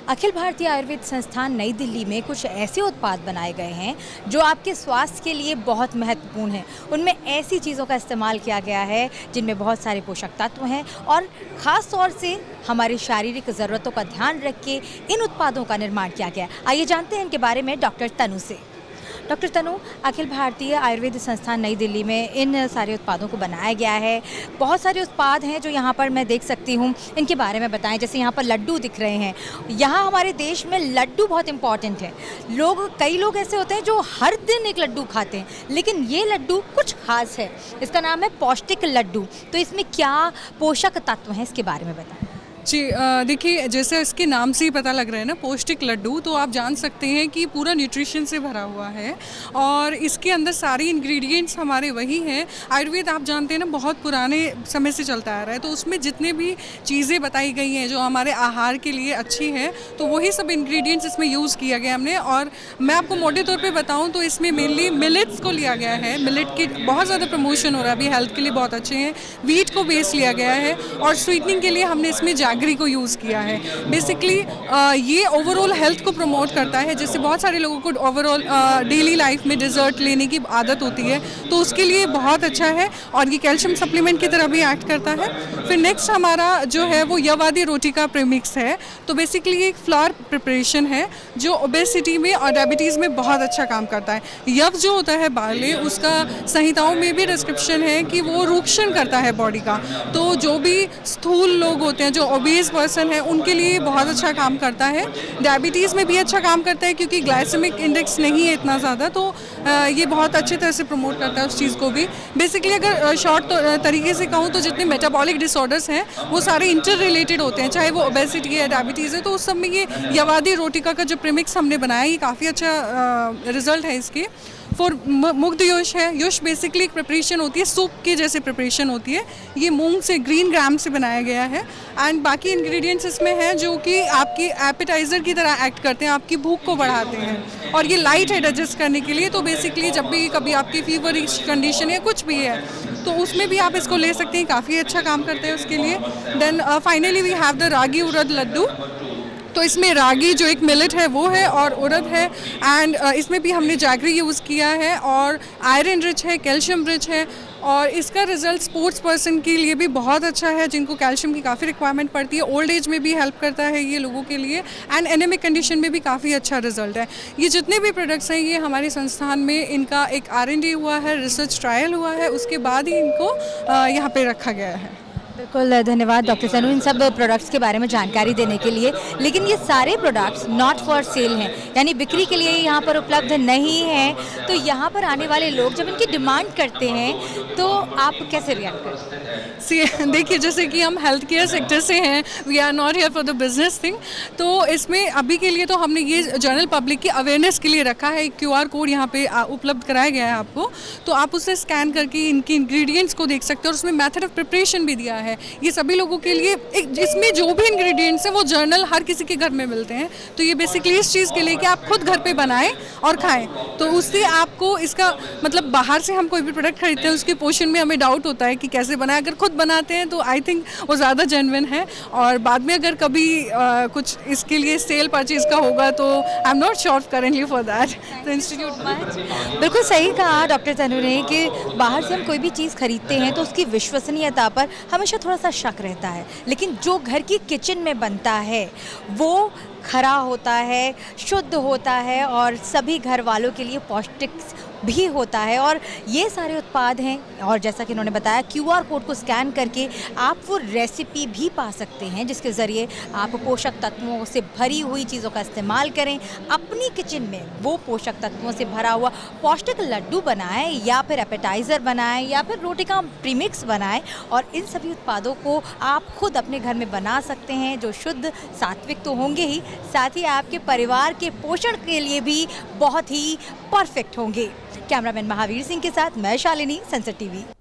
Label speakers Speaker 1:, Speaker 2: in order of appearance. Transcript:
Speaker 1: अखिल भारतीय आयुर्वेद संस्थान नई दिल्ली में कुछ ऐसे उत्पाद बनाए गए हैं जो आपके स्वास्थ्य के लिए बहुत महत्वपूर्ण हैं। उनमें ऐसी चीज़ों का इस्तेमाल किया गया है जिनमें बहुत सारे पोषक तत्व हैं और ख़ास तौर से हमारी शारीरिक ज़रूरतों का ध्यान रख के इन उत्पादों का निर्माण किया गया है। आइए जानते हैं इनके बारे में डॉक्टर तनु से। डॉक्टर तनु, अखिल भारतीय आयुर्वेद संस्थान नई दिल्ली में इन सारे उत्पादों को बनाया गया है। बहुत सारे उत्पाद हैं जो यहाँ पर मैं देख सकती हूँ, इनके बारे में बताएं। जैसे यहाँ पर लड्डू दिख रहे हैं। यहाँ हमारे देश में लड्डू बहुत इम्पॉर्टेंट है। कई लोग ऐसे होते हैं जो हर दिन एक लड्डू खाते हैं, लेकिन ये लड्डू कुछ खास है। इसका नाम है पौष्टिक लड्डू। तो इसमें क्या पोषक तत्व हैं, इसके बारे में बताएं।
Speaker 2: जी देखिए, जैसे इसके नाम से ही पता लग रहा है ना, पौष्टिक लड्डू, तो आप जान सकते हैं कि पूरा न्यूट्रिशन से भरा हुआ है और इसके अंदर सारी इंग्रेडिएंट्स हमारे वही हैं। आयुर्वेद आप जानते हैं ना, बहुत पुराने समय से चलता आ रहा है, तो उसमें जितने भी चीज़ें बताई गई हैं जो हमारे आहार के लिए अच्छी हैं, तो वही सब इंग्रेडिएंट्स इसमें यूज़ किया गया हमने। और मैं आपको मोटे तौर पर बताऊँ तो इसमें मेनली मिलेट्स को लिया गया है। मिलेट के बहुत ज़्यादा प्रमोशन हो रहा है अभी, हेल्थ के लिए बहुत अच्छे हैं। व्हीट को बेस लिया गया है और स्वीटनिंग के लिए हमने इसमें जैगरी को यूज़ किया है। बेसिकली ये ओवरऑल हेल्थ को प्रमोट करता है। जैसे बहुत सारे लोगों को ओवरऑल डेली लाइफ में डिज़र्ट लेने की आदत होती है, तो उसके लिए बहुत अच्छा है और ये कैल्शियम सप्लीमेंट की तरह भी एक्ट करता है। फिर नेक्स्ट हमारा जो है वो यवादी रोटी का प्रीमिक्स है। तो बेसिकली एक फ्लावर प्रिपरेशन है जो ओबेसिटी में और डायबिटीज़ में बहुत अच्छा काम करता है। यव जो होता है बार्ले, उसका संहिताओं में भी डिस्क्रिप्शन है कि वो रूक्षण करता है बॉडी का। तो जो भी स्थूल लोग होते हैं, जो ओबेस पर्सन है, उनके लिए बहुत अच्छा काम करता है। डायबिटीज़ में भी अच्छा काम करता है क्योंकि ग्लाइसेमिक इंडेक्स नहीं है इतना ज़्यादा, तो ये बहुत अच्छी तरह से प्रमोट करता है उस चीज़ को भी। बेसिकली अगर शॉर्ट तरीके से कहूँ तो जितने मेटाबॉलिक डिसऑर्डर्स हैं वो सारे इंटर रिलेटेड होते हैं, चाहे वो ओबेसिटी है, डायबिटीज़ है। तो उस सब में ये यवादी रोटिका का जो प्रीमिक्स हमने बनाया, ये काफ़ी अच्छा रिजल्ट है इसके। फॉर मुग्ध योश है। योश बेसिकली एक प्रिपरेशन होती है, सूप के जैसे प्रिपरेशन होती है। ये मूंग से, ग्रीन ग्राम से बनाया गया है एंड बाकी इंग्रेडिएंट्स इसमें हैं जो कि आपकी एपेटाइज़र की तरह एक्ट करते हैं, आपकी भूख को बढ़ाते हैं और ये लाइट है डाइजेस्ट करने के लिए। तो बेसिकली जब भी कभी आपकी फीवर कंडीशन या कुछ भी है तो उसमें भी आप इसको ले सकते हैं, काफ़ी अच्छा काम करते हैं उसके लिए। Then finally we have the ragi urad laddu. तो इसमें रागी जो एक मिलेट है वो है और उड़द है एंड इसमें भी हमने जैगरी यूज़ किया है और आयरन रिच है, कैल्शियम रिच है और इसका रिजल्ट स्पोर्ट्स पर्सन के लिए भी बहुत अच्छा है जिनको कैल्शियम की काफ़ी रिक्वायरमेंट पड़ती है। ओल्ड एज में भी हेल्प करता है ये लोगों के लिए एंड एनेमिक कंडीशन में भी काफ़ी अच्छा रिजल्ट है। ये जितने भी प्रोडक्ट्स हैं ये हमारे संस्थान में इनका एक R&D हुआ है, रिसर्च ट्रायल हुआ है, उसके बाद ही इनको यहाँ पे रखा गया है।
Speaker 1: बिल्कुल, धन्यवाद डॉक्टर तनु इन सब प्रोडक्ट्स के बारे में जानकारी देने के लिए। लेकिन ये सारे प्रोडक्ट्स नॉट फॉर सेल हैं, यानी बिक्री के लिए यहाँ पर उपलब्ध नहीं हैं। तो यहाँ पर आने वाले लोग जब इनकी डिमांड करते हैं तो आप कैसे रिएक्ट करते हैं?
Speaker 2: देखिए, जैसे कि हम हेल्थ केयर सेक्टर से हैं, we are not here for the business thing. तो इसमें अभी के लिए तो हमने ये जनरल पब्लिक की अवेयरनेस के लिए रखा है। QR कोड यहाँ पे उपलब्ध कराया गया है आपको, तो आप उसे स्कैन करके इनकी इंग्रेडिएंट्स को देख सकते हो और उसमें मेथड ऑफ प्रिपरेशन भी दिया है। ये सभी लोगों के लिए इसमें जो भी इंग्रेडिएंट्स हैं वो जर्नल हर किसी के घर में मिलते हैं। तो ये बेसिकली इस चीज़ के लिए कि आप खुद घर पे बनाएं और खाएं, तो उससे आपको इसका मतलब बाहर से हम कोई भी प्रोडक्ट खरीदते हैं उसके पोषण में हमें डाउट होता है कि कैसे बनाए। अगर खुद बनाते हैं तो आई थिंक वो ज़्यादा जेन्युइन है और बाद में अगर कभी कुछ इसके लिए सेल परचेज का होगा तो I am not sure currently for that. तो इंस्टीट्यूट
Speaker 1: बिल्कुल सही कहा डॉक्टर तनु ने कि बाहर से हम कोई भी चीज़ खरीदते हैं तो उसकी विश्वसनीयता पर हमेशा थोड़ा सा शक रहता है, लेकिन जो घर की किचन में बनता है वो खरा होता है, शुद्ध होता है और सभी घर वालों के लिए पौष्टिक भी होता है। और ये सारे उत्पाद हैं और जैसा कि उन्होंने बताया, QR कोड को स्कैन करके आप वो रेसिपी भी पा सकते हैं जिसके ज़रिए आप पोषक तत्वों से भरी हुई चीज़ों का इस्तेमाल करें, अपनी किचन में वो पोषक तत्वों से भरा हुआ पौष्टिक लड्डू बनाएं या फिर एपेटाइज़र बनाएं या फिर रोटी का प्रीमिक्स बनाएं और इन सभी उत्पादों को आप खुद अपने घर में बना सकते हैं जो शुद्ध सात्विक तो होंगे ही, साथ ही आपके परिवार के पोषण के लिए भी बहुत ही परफेक्ट होंगे। कैमरामैन महावीर सिंह के साथ मैं शालिनी, सनसेट TV।